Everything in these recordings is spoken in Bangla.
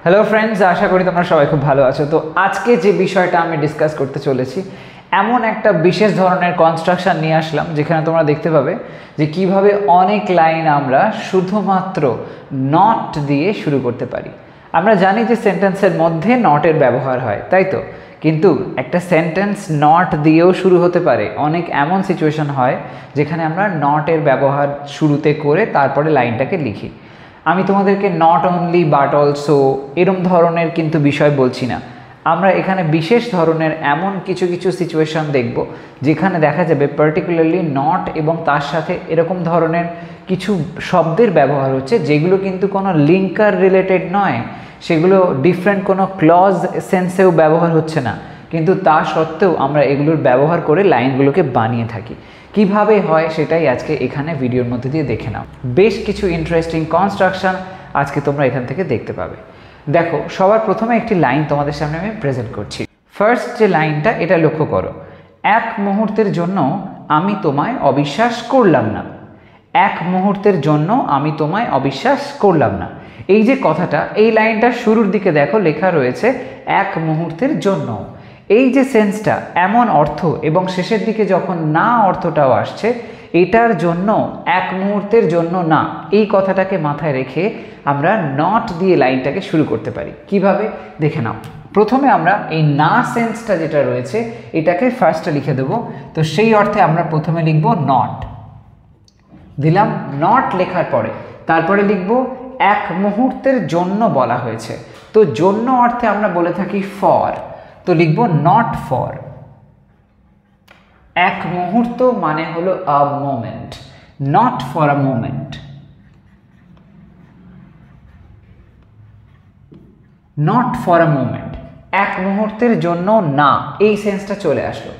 হ্যালো ফ্রেন্ডস, আশা করি তোমরা সবাই খুব ভালো আছো। তো আজকে যে বিষয়টা আমি ডিসকাস করতে চলেছি, এমন একটা বিশেষ ধরনের কনস্ট্রাকশন নিয়ে আসলাম যেখানে তোমরা দেখতে পাবে যে কিভাবে অনেক লাইন আমরা শুধুমাত্র নট দিয়ে শুরু করতে পারি। আমরা জানি যে সেন্টেন্সের মধ্যে নটের ব্যবহার হয়, তাই তো? কিন্তু একটা সেন্টেন্স নট দিয়েও শুরু হতে পারে। অনেক এমন সিচুয়েশন হয় যেখানে আমরা নটের ব্যবহার শুরুতে করে তারপরে লাইনটাকে লিখি। আমি তোমাদেরকে নট অনলি বাট অলসো এরম ধরনের কিন্তু বিষয় বলছি না। আমরা এখানে বিশেষ ধরনের এমন কিছু কিছু সিচুয়েশন দেখব যেখানে দেখা যাবে পার্টিকুলারলি নট এবং তার সাথে এরকম ধরনের কিছু শব্দের ব্যবহার হচ্ছে যেগুলো কিন্তু কোনো লিঙ্কার রিলেটেড নয়, সেগুলো ডিফারেন্ট কোনো ক্লজ সেন্সেও ব্যবহার হচ্ছে না, কিন্তু তা সত্ত্বেও আমরা এগুলোর ব্যবহার করে লাইনগুলোকে বানিয়ে থাকি। কিভাবে হয় সেটাই আজকে এখানে ভিডিওর মধ্যে দিয়ে দেখে নাও। বেশ কিছু ইন্টারেস্টিং কনস্ট্রাকশন আজকে তোমরা এখান থেকে দেখতে পাবে। দেখো, সবার প্রথমে একটি লাইন তোমাদের সামনে আমি প্রেজেন্ট করছি। ফার্স্ট যে লাইনটা, এটা লক্ষ্য করো। এক মুহূর্তের জন্য আমি তোমায় অবিশ্বাস করলাম না। এক মুহূর্তের জন্য আমি তোমায় অবিশ্বাস করলাম না। এই যে কথাটা, এই লাইনটার শুরুর দিকে দেখো লেখা রয়েছে এক মুহূর্তের জন্য। এই যে সেন্সটা, এমন অর্থ, এবং শেষের দিকে যখন না অর্থটাও আসছে, এটার জন্য, এক মুহূর্তের জন্য না, এই কথাটাকে মাথায় রেখে আমরা নট দিয়ে লাইনটাকে শুরু করতে পারি। কিভাবে দেখে নাও। প্রথমে আমরা এই না সেন্সটা যেটা রয়েছে এটাকে ফার্স্টে লিখে দেবো। তো সেই অর্থে আমরা প্রথমে লিখব নট, দিলাম নট লেখার পরে তারপরে লিখব এক মুহূর্তের জন্য বলা হয়েছে। তো জন্য অর্থে আমরা বলে থাকি ফর, তো লিখব নট ফর। এক মুহূর্ত মানে হলো a moment, not for a moment, not for a moment. এক মুহূর্তের জন্য না, এই সেন্সটা চলে আসলো।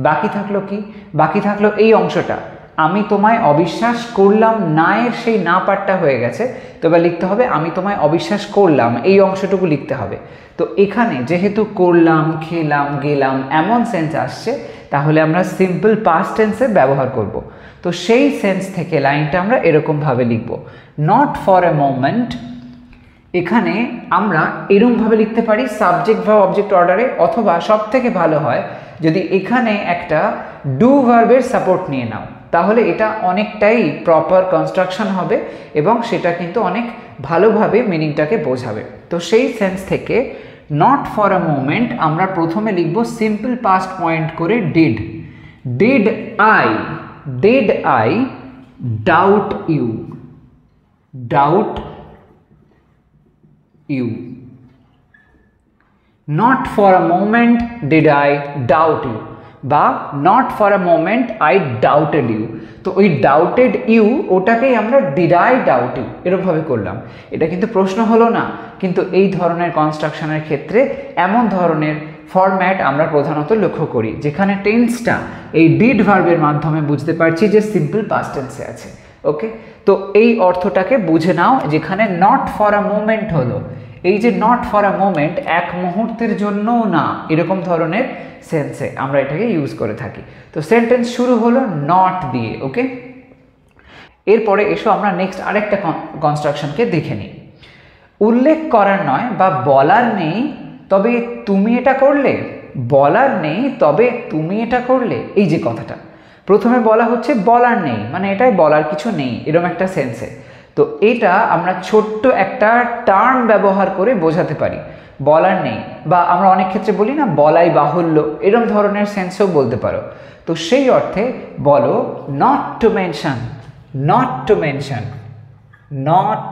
বাকি থাকলো কি? বাকি থাকলো এই অংশটা, আমি তোমায় অবিশ্বাস করলাম না এর সেই না পার্টটা হয়ে গেছে। তো এবার লিখতে হবে আমি তোমায় অবিশ্বাস করলাম, এই অংশটুকু লিখতে হবে। তো এখানে যেহেতু করলাম, খেলাম, গেলাম এমন সেন্স আসছে, তাহলে আমরা সিম্পল পাস্ট টেন্সের ব্যবহার করব। তো সেই সেন্স থেকে লাইনটা আমরা এরকমভাবে লিখব, নট ফর এ মোমেন্ট। এখানে আমরা এরকমভাবে লিখতে পারি সাবজেক্ট ভার্ব অবজেক্ট অর্ডারে, অথবা সব থেকে ভালো হয় যদি এখানে একটা ডু ভার্বের সাপোর্ট নিয়ে নাও, তাহলে এটা অনেকটাই প্রপার কনস্ট্রাকশন হবে এবং সেটা কিন্তু অনেক ভালোভাবে মিনিংটাকে বোঝাবে। তো সেই সেন্স থেকে নট ফর আ মোমেন্ট আমরা প্রথমে লিখব সিম্পল পাস্ট পয়েন্ট করে did. Did I doubt you, doubt you. Not for a moment did I doubt you, বা not for a moment I doubted you। তো ওই doubted you ওটাকেই আমরা did I doubt you এরকমভাবে করলাম। এটা কিন্তু প্রশ্ন হলো না, কিন্তু এই ধরনের কনস্ট্রাকশনের ক্ষেত্রে এমন ধরনের ফরম্যাট আমরা প্রধানত লক্ষ্য করি যেখানে টেন্সটা এই ডিড ভার্বের মাধ্যমে বুঝতে পারছি যে সিম্পল পাস্ট টেন্সে আছে। ওকে, তো এই অর্থটাকে বুঝে নাও যেখানে নট ফর আ মোমেন্ট হলো। এই যে নট ফর আ মোমেন্ট, এক মুহূর্তের জন্যও না, এরকম ধরনের সেন্সে আমরা এটাকে ইউজ করে থাকি। তো সেন্টেন্স শুরু হলো নট দিয়ে। ওকে, এরপরে এসো আমরা নেক্সট আরেকটা কনস্ট্রাকশনকে দেখে নিই। উল্লেখ করার নয় বা বলার নেই তবে তুমি এটা করলে, বলার নেই তবে তুমি এটা করলে। এই যে কথাটা প্রথমে বলা হচ্ছে বলার নেই, মানে এটাই বলার কিছু নেই, এরকম একটা সেন্সে। তো এটা আমরা ছোট্ট একটা টার্ম ব্যবহার করে বোঝাতে পারি, বলার নেই, বা আমরা অনেক ক্ষেত্রে বলি না বলাই বাহুল্য, এরকম ধরনের সেন্সেও বলতে পারো। তো সেই অর্থে বলো not to mention, not to mention, not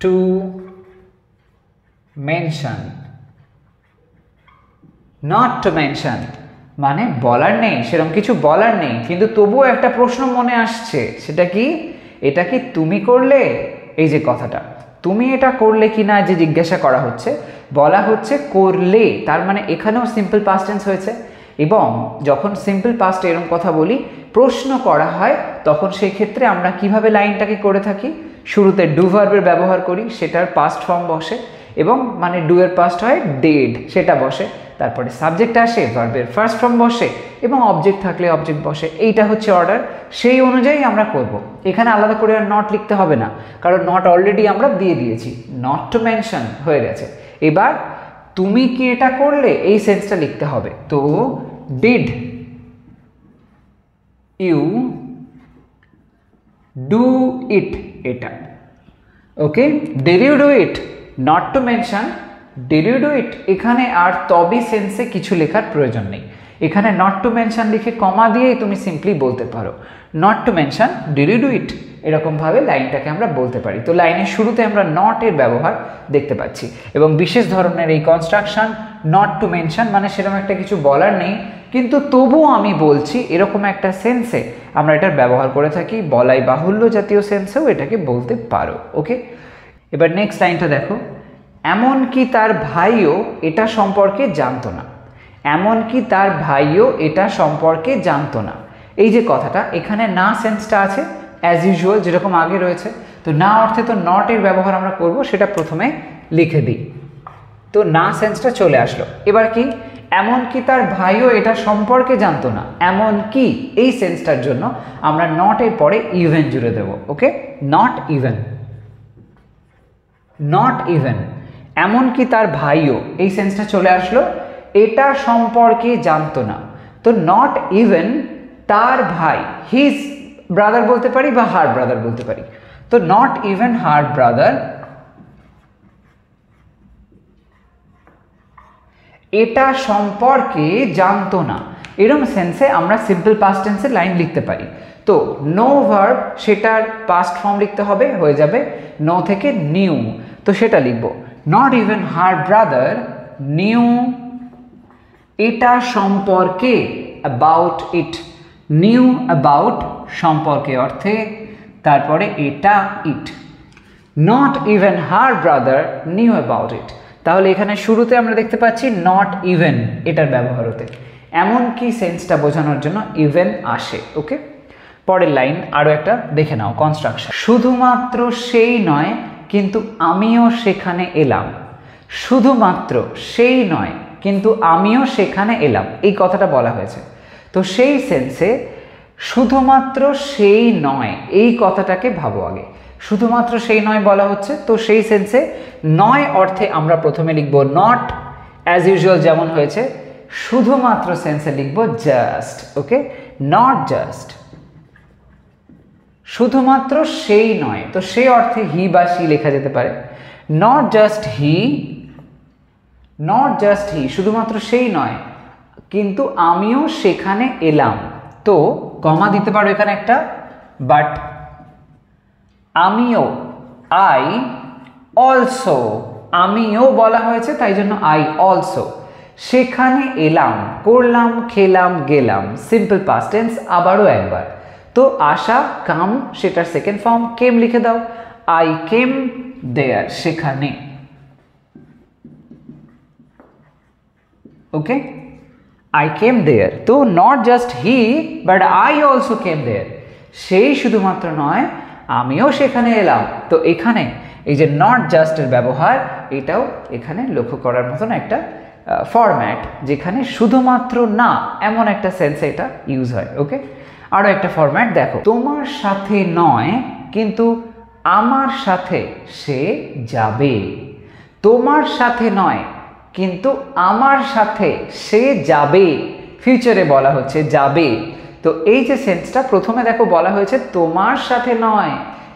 to mention, not to mention মানে বলার নেই, সেরকম কিছু বলার নেই, কিন্তু তবুও একটা প্রশ্ন মনে আসছে, সেটা কি? এটা কি তুমি করলে? এই যে কথাটা, তুমি এটা করলে কি না যে জিজ্ঞাসা করা হচ্ছে, বলা হচ্ছে করলে, তার মানে এখানেও সিম্পল পাস্ট টেন্স হয়েছে। এবং যখন সিম্পল পাস্ট এরকম কথা বলি, প্রশ্ন করা হয়, তখন সেই ক্ষেত্রে আমরা কিভাবে লাইনটাকে করে থাকি? শুরুতে ডু ভার্বের ব্যবহার করি, সেটার পাস্ট ফর্ম বসে, এবং মানে ডু এর পাস্ট হয় ডেড, সেটা বসে, তারপরে সাবজেক্ট আসে, ভার্বের ফার্স্ট ফর্ম বসে এবং অবজেক্ট থাকলে অবজেক্ট বসে। এইটা হচ্ছে অর্ডার, সেই অনুযায়ী আমরা করব। এখানে আলাদা করে আর নট লিখতে হবে না, কারণ নট অলরেডি আমরা দিয়ে দিয়েছি, নট টু মেনশন হয়ে গেছে। এবার তুমি কি এটা করলে, এই সেন্সটা লিখতে হবে। তো ডিড ইউ ডু ইট, এটা okay. Did you do it, not to mention, did you do it. এখানে আর তবে সেন্সে কিছু লেখার প্রয়োজন নেই, এখানে নট টু মেনশন লিখে কমা দিয়েই তুমি সিম্পলি বলতে পারো not to mention did you do it, এরকমভাবে লাইনটাকে আমরা বলতে পারি। তো লাইনের শুরুতে আমরা নট এর ব্যবহার দেখতে পাচ্ছি এবং বিশেষ ধরনের এই কনস্ট্রাকশন নট টু মেনশন মানে সেরকম একটা কিছু বলার নেই, কিন্তু তবুও আমি বলছি এরকম একটা সেন্সে আমরা এটার ব্যবহার করে থাকি, বলাই বাহুল্য জাতীয় সেন্সেও এটাকে বলতে পারো। ওকে, এবার নেক্সট লাইনটা দেখো, এমনকি তার ভাইও এটা সম্পর্কে জানতো না, এমনকি তার ভাইও এটা সম্পর্কে জানতো না। এই যে কথাটা, এখানে না সেন্সটা আছে অ্যাজ ইউজুয়াল যেরকম আগে রয়েছে, তো না অর্থে তো নট এর ব্যবহার আমরা করব, সেটা প্রথমে লিখে দিই। তো না সেন্সটা চলে আসলো। এবার কি, এমনকি তার ভাইও এটা সম্পর্কে জানতো না, এমনকি এই সেন্সটার জন্য আমরা নট এর পরে ইভেন জুড়ে দেব। ওকে, নট ইভেন, নট ইভেন, এমনকি তার ভাইও, এই সেন্সটা চলে আসলো, এটা সম্পর্কে জানতো না। তো নট ইভেন তার ভাই, হিজ ব্রাদার বলতে পারি বা হার ব্রাদার বলতে পারি। তো নট ইভেন হার ব্রাদার এটা সম্পর্কে জানতো না, এরকম সেন্সে আমরা সিম্পল পাস্ট টেন্সের লাইন লিখতে পারি। তো নো ভার্ব, সেটার পাস্ট ফর্ম লিখতে হবে, হয়ে যাবে নো থেকে নিউ। তো সেটা লিখব, not even her brother new এটা সম্পর্কে, অ্যাবাউট ইট, নিউ অ্যাবাউট সম্পর্কে অর্থে, তারপরে এটা it, not even her brother knew about it. তাহলে এখানে শুরুতে আমরা দেখতে পাচ্ছি নট ইভেন এটার ব্যবহার হতে, এমনকি সেন্সটা বোঝানোর জন্য ইভেন আসে। ওকে, পরের লাইন আরও একটা দেখে নাও, কনস্ট্রাকশন। শুধুমাত্র সেই নয় কিন্তু আমিও সেখানে এলাম, শুধুমাত্র সেই নয় কিন্তু আমিও সেখানে এলাম, এই কথাটা বলা হয়েছে। তো সেই সেন্সে শুধুমাত্র সেই নয় এই কথাটাকে ভাবো আগে, শুধুমাত্র সেই নয় বলা হচ্ছে, তো সেই সেন্সে নয় অর্থে আমরা প্রথমে লিখব নট, অ্যাজ ইউজুয়াল যেমন হয়েছে। শুধুমাত্র সেন্সে লিখব জাস্ট। ওকে, নট জাস্ট, শুধুমাত্র সেই নয়, তো সেই অর্থে হি বা সি লেখা যেতে পারে। Not just he, not just হি, শুধুমাত্র সেই নয় কিন্তু আমিও সেখানে এলাম। তো কমা দিতে পারো এখানে একটা, বাট আমিও, আই অলসো, আমিও বলা হয়েছে তাই জন্য আই অলসো, সেখানে এলাম, করলাম, খেলাম, গেলাম, সিম্পল পাস্ট টেন্স আবারও একবার। তো আসা, কাম, সেটার সেকেন্ড ফর্ম কেম লিখে দাও, আই কেম দেয়ার, সেখানে। Okay, I came there. তো not just he but I also came there, সেই শুধুমাত্র নয় আমিও সেখানে এলাম। তো এখানে এই যে নট জাস্টের ব্যবহার, এটাও এখানে লক্ষ্য করার মতন একটা ফরম্যাট, যেখানে শুধুমাত্র না এমন একটা সেন্সে এটা ইউজ হয়। ওকে, আরও একটা ফরম্যাট দেখো, তোমার সাথে নয় কিন্তু আমার সাথে সে যাবে, তোমার সাথে নয় কিন্তু আমার সাথে সে যাবে, ফিউচারে বলা হচ্ছে যাবে। তো এই যে সেন্সটা প্রথমে দেখো বলা হয়েছে তোমার সাথে নয়,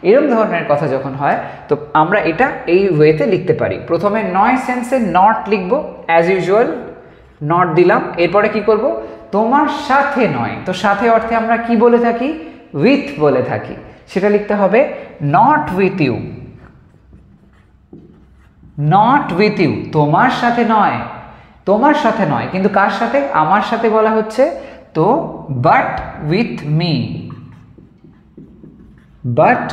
এরকম ধরনের কথা যখন হয় তো আমরা এটা এই ওয়েতে লিখতে পারি। প্রথমে নয় সেন্সে নট লিখবো, অ্যাজ ইউজুয়াল নট দিলাম, এরপরে কি করব, তোমার সাথে নয়, তো সাথে অর্থে আমরা কি বলে থাকি, উইথ বলে থাকি, সেটা লিখতে হবে not with you, not with you, তোমার সাথে নয়, তোমার সাথে নয় কিন্তু কার সাথে, আমার সাথে বলা হচ্ছে, তো but with me, but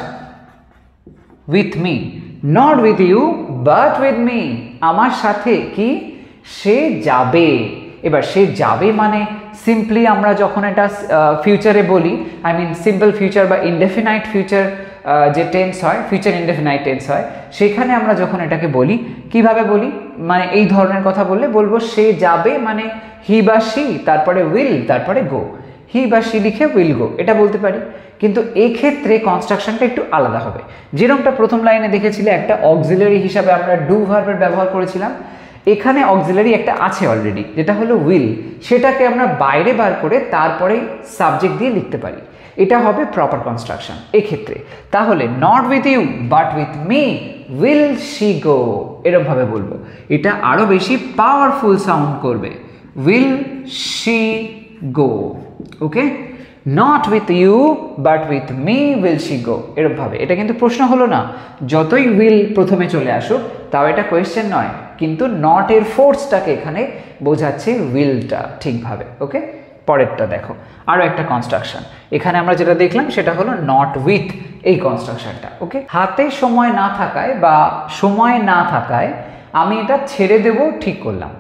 with me, not with you but with me, আমার সাথে কি, সে যাবে। এবার সে যাবে মানে সিম্পলি আমরা যখন এটা ফিউচারে বলি, আই মিন সিম্পল ফিউচার বা ইনডেফিনাইট ফিউচার যে টেন্স হয়, ফিউচার ইনডেফিনাইট টেন্স হয়, সেখানে আমরা যখন এটাকে বলি কিভাবে বলি, মানে এই ধরনের কথা বললে বলবো সে যাবে, মানে হি বা সি, তারপরে উইল, তারপরে গো। হি বা সি লিখে উইল গো, এটা বলতে পারি। কিন্তু এই ক্ষেত্রে কনস্ট্রাকশনটা একটু আলাদা হবে। যেরকমটা প্রথম লাইনে দেখেছিলে একটা অক্সিলারি হিসাবে আমরা ডু ভার্বের ব্যবহার করেছিলাম, এখানে অক্সিলারি একটা আছে অলরেডি, যেটা হলো উইল, সেটাকে আমরা বাইরে বার করে তারপরে সাবজেক্ট দিয়ে লিখতে পারি। এটা হবে প্রপার কনস্ট্রাকশন এক্ষেত্রে। তাহলে not with you but with me will she go, এরকমভাবে বলবো। এটা আরও বেশি পাওয়ারফুল সাউন্ড করবে, will she go. Okay, not with you but with me will she go, এরকমভাবে। এটা কিন্তু প্রশ্ন হলো না, যতই উইল প্রথমে চলে আসুক তাও এটা কোয়েশ্চেন নয়, কিন্তু নট এর ফোর্সটাকে এখানে বোঝাচ্ছে উইলটা ঠিকভাবে। ওকে, পরেরটা দেখো, আরও একটা কনস্ট্রাকশন। এখানে আমরা যেটা দেখলাম সেটা হলো নট উইথ, এই কনস্ট্রাকশনটা। ওকে, হাতে সময় না থাকায় বা সময় না থাকায় আমি এটা ছেড়ে দেব ঠিক করলাম।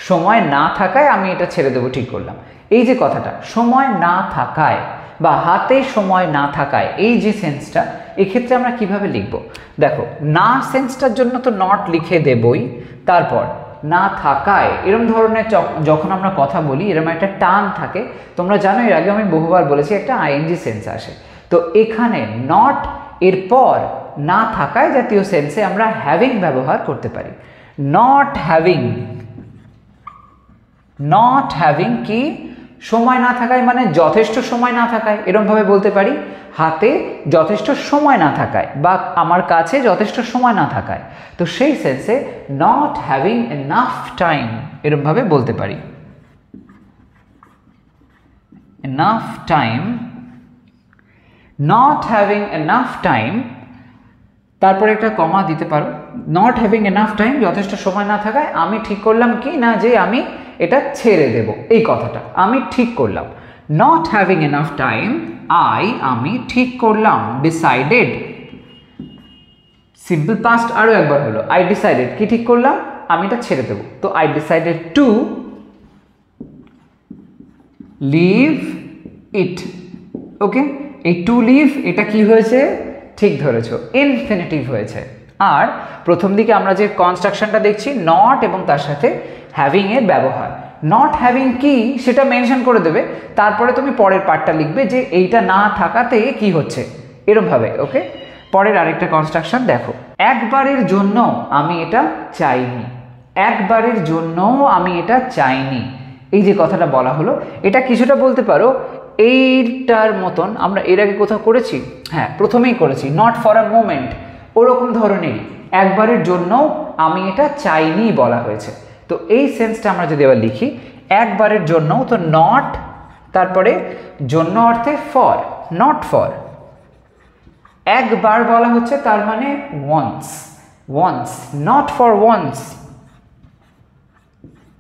সময় না থাকায় আমি এটা ছেড়ে দেব ঠিক করলাম, এই যে কথাটা, সময় না থাকায় বা হাতে সময় না থাকায়, এই যে সেন্সটা, এক্ষেত্রে আমরা কিভাবে লিখব? দেখো, না সেন্সটার জন্য তো নট লিখে দেবই, তারপর না থাকায় এরম ধরনের যখন আমরা কথা বলি এরম একটা টান থাকে। তোমরা জানো এর আগে আমি বহুবার বলেছি একটা আইএনজি সেন্স আসে। তো এখানে নট এরপর না থাকায় জাতীয় সেন্সে আমরা হ্যাভিং ব্যবহার করতে পারি। নট হ্যাভিং, নট হ্যাভিং কি? সময় না থাকায় মানে যথেষ্ট সময় না থাকায়, এরমভাবে বলতে পারি। হাতে যথেষ্ট সময় না থাকায় বা আমার কাছে যথেষ্ট সময় না থাকায়, তো সেই সেন্সে নট হ্যাভিং এনাফ টাইম, এরমভাবে বলতে পারি। Enough time, not having enough time, তারপরে একটা কমা দিতে পারো। নট হ্যাভিং এনাফ টাইম, যথেষ্ট সময় না থাকায় আমি ঠিক করলাম কি না যে আমি এটা ছেড়ে দেব, এই কথাটা আমি ঠিক করলাম। নট হ্যাভিং এনাফ টাইম, আমি ঠিক করলাম। ডিসাইডেড, সিম্পল পাস্ট আরও একবার হলো, আই ডিসাইডেড, কি ঠিক করলাম? আমি এটা ছেড়ে দেব। তো I decided to leave it. Okay, এই টু লিভ এটা কি হয়েছে? ঠিক ধরেছো, ইনফিনিটিভ হয়েছে। আর প্রথম দিকে আমরা যে কনস্ট্রাকশনটা দেখছি নট এবং তার সাথে হ্যাভিং এর ব্যবহার, নট হ্যাভিং কি সেটা মেনশন করে দেবে, তারপরে তুমি পরের পার্টটা লিখবে যে এইটা না থাকাতে কি হচ্ছে, এরকমভাবে। ওকে, পরের আরেকটা কনস্ট্রাকশন দেখো, একবারের জন্য আমি এটা চাইনি। একবারের জন্য আমি এটা চাইনি, এই যে কথাটা বলা হলো, এটা কিছুটা বলতে পারো এইটার মতন। আমরা এর আগে কোথাও করেছি? হ্যাঁ, প্রথমেই করেছি, নট ফর আ মোমেন্ট, ওরকম ধরনেরই। একবারের জন্য আমি এটা চাইনি বলা হয়েছে। তো এই সেন্সটা আমরা যদি আবার লিখি, একবারের জন্য, তো নট, তারপরে জন্য অর্থে ফর, নট ফর। একবার বলা হচ্ছে তার মানে once, once, not for once,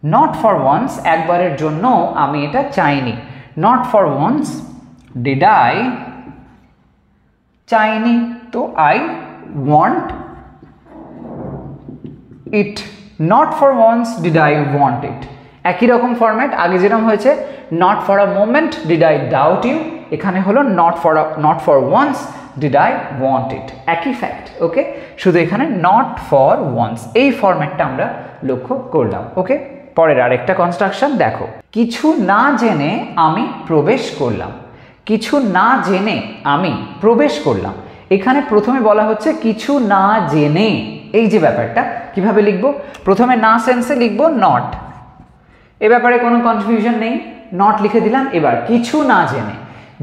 not for once, একবারের জন্য আমি এটা চাইনি। Not for once did I, চাইনি, তো I want it. Not for once did I want it, একই রকম ফরম্যাট, আগে যেরকম হয়েছে not for a moment did I doubt you, এখানে হলো not for once did I want it, একই ফ্যাক্ট। ওকে, শুধু এখানে নট ফর ওয়ান্স, এই ফরম্যাটটা আমরা লক্ষ্য করলাম। ওকে, পরের আরেকটা কনস্ট্রাকশন দেখো, কিছু না জেনে আমি প্রবেশ করলাম। কিছু না জেনে আমি প্রবেশ করলাম, এখানে প্রথমে বলা হচ্ছে কিছু না জেনে, এই যে ব্যাপারটা কিভাবে লিখবো? প্রথমে না সেন্সে লিখবো নট, এ ব্যাপারে কোনো কনফিউশন নেই, নট লিখে দিলাম। এবার কিছু না জেনে,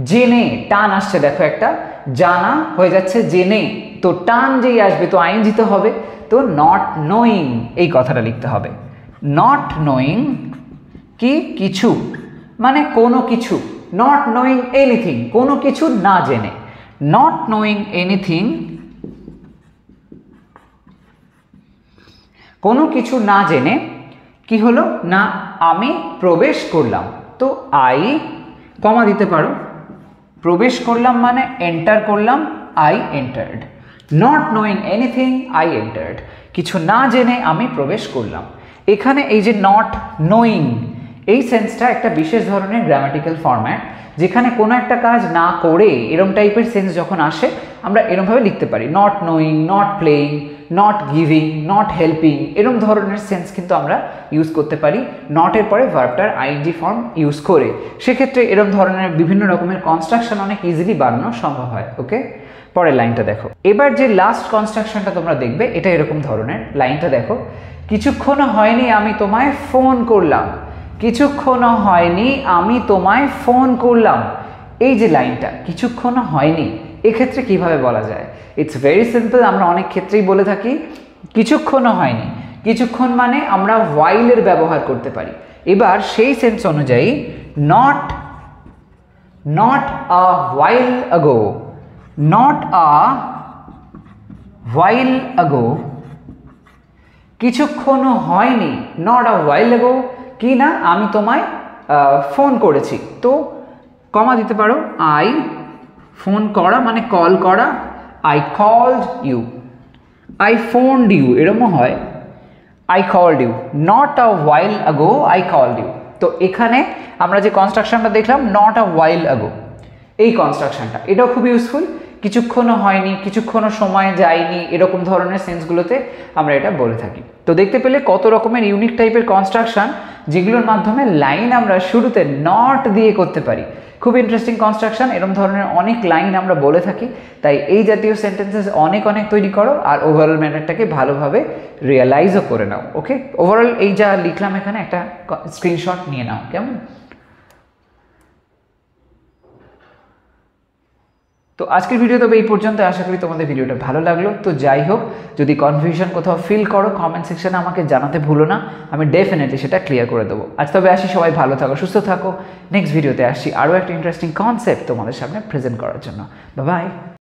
জেনে টান আসছে দেখো, একটা জানা হয়ে যাচ্ছে জেনে, তো টান যেই আসবে তো আইএনজি তো হবে, তো নট নোয়িং, এই কথাটা লিখতে হবে। নট নোয়িং কি? কিছু মানে কোনো কিছু, নট নোয়িং এনিথিং, কোনো কিছু না জেনে। নট নোয়িং এনিথিং, কোনো কিছু না জেনে কি হলো না আমি প্রবেশ করলাম, তো আই কমা দিতে পারো, প্রবেশ করলাম মানে এন্টার করলাম, I entered. Not knowing anything I entered, কিছু না জেনে আমি প্রবেশ করলাম। এখানে এই যে নট নোয়িং, এই সেন্সটা একটা বিশেষ ধরনের গ্রামাটিক্যাল ফরম্যাট, যেখানে কোনো একটা কাজ না করে এরম টাইপের সেন্স যখন আসে আমরা এরমভাবে লিখতে পারি, not knowing, not playing, not giving, not helping, এরকম ধরনের সেন্স কিন্তু আমরা ইউজ করতে পারি নটের পরে ভার্বটার আইএনজি ফর্ম ইউজ করে। সেক্ষেত্রে এরকম ধরনের বিভিন্ন রকমের কনস্ট্রাকশন অনেক ইজিলি বানানো সম্ভব হয়। ওকে, পরের লাইনটা দেখো। এবার যে লাস্ট কনস্ট্রাকশনটা তোমরা দেখবে এটা এরকম ধরনের। লাইনটা দেখো, কিছুক্ষণ হয়নি আমি তোমায় ফোন করলাম, কিছুক্ষণ হয়নি আমি তোমায় ফোন করলাম। এই যে লাইনটা কিছুক্ষণ হয়নি, এক্ষেত্রে কিভাবে বলা যায়? ইটস ভেরি সিম্পল, আমরা অনেক ক্ষেত্রেই বলে থাকি কিছুক্ষণ হয়নি। কিছুক্ষণ মানে আমরা while-এর ব্যবহার করতে পারি। এবার সেই সেন্স অনুযায়ী not a while ago, not a while ago, কিছুক্ষণ হয়নি, not a while ago কি না, আমি তোমায় ফোন করেছি, তো কমা দিতে পারো, আই ফোন করা মানে কল করা, I called you, I phoned you, এরকমও হয়, I called you, not a while ago I called you. তো এখানে আমরা যে কনস্ট্রাকশনটা দেখলাম নট আ ওয়াইল আগো, এই কনস্ট্রাকশনটা এটাও খুব ইউজফুল। কিছুক্ষণও হয়নি, কিছুক্ষণও সময় যায়নি, এরকম ধরনের সেন্সগুলোতে আমরা এটা বলে থাকি। তো দেখতে পেলে কত রকমের ইউনিক টাইপের কনস্ট্রাকশন যেগুলোর মাধ্যমে লাইন আমরা শুরুতে নট দিয়ে করতে পারি। খুব ইন্টারেস্টিং কনস্ট্রাকশন, এরকম ধরনের অনেক লাইন আমরা বলে থাকি। তাই এই জাতীয় সেন্টেন্সেস অনেক তৈরি করো আর ওভারঅল ম্যাটারটাকে ভালোভাবে রিয়েলাইজও করে নাও। ওকে, ওভারঅল এই যা লিখলাম এখানে একটা স্ক্রিনশট নিয়ে নাও, কেমন? তো আজকের ভিডিও তবে এই পর্যন্ত। আশা করি তোমাদের ভিডিওটা ভালো লাগলো। তো যাই হোক, যদি কনফিউশন কোথাও ফিল করো কমেন্ট সেকশনে আমাকে জানাতে ভুলো না, আমি ডেফিনেটলি সেটা ক্লিয়ার করে দেবো। আজ তবে আসি, সবাই ভালো থাকো, সুস্থ থাকো। নেক্সট ভিডিওতে আসছি আরও একটা ইন্টারেস্টিং কনসেপ্ট তোমাদের সামনে প্রেজেন্ট করার জন্য। Bye bye.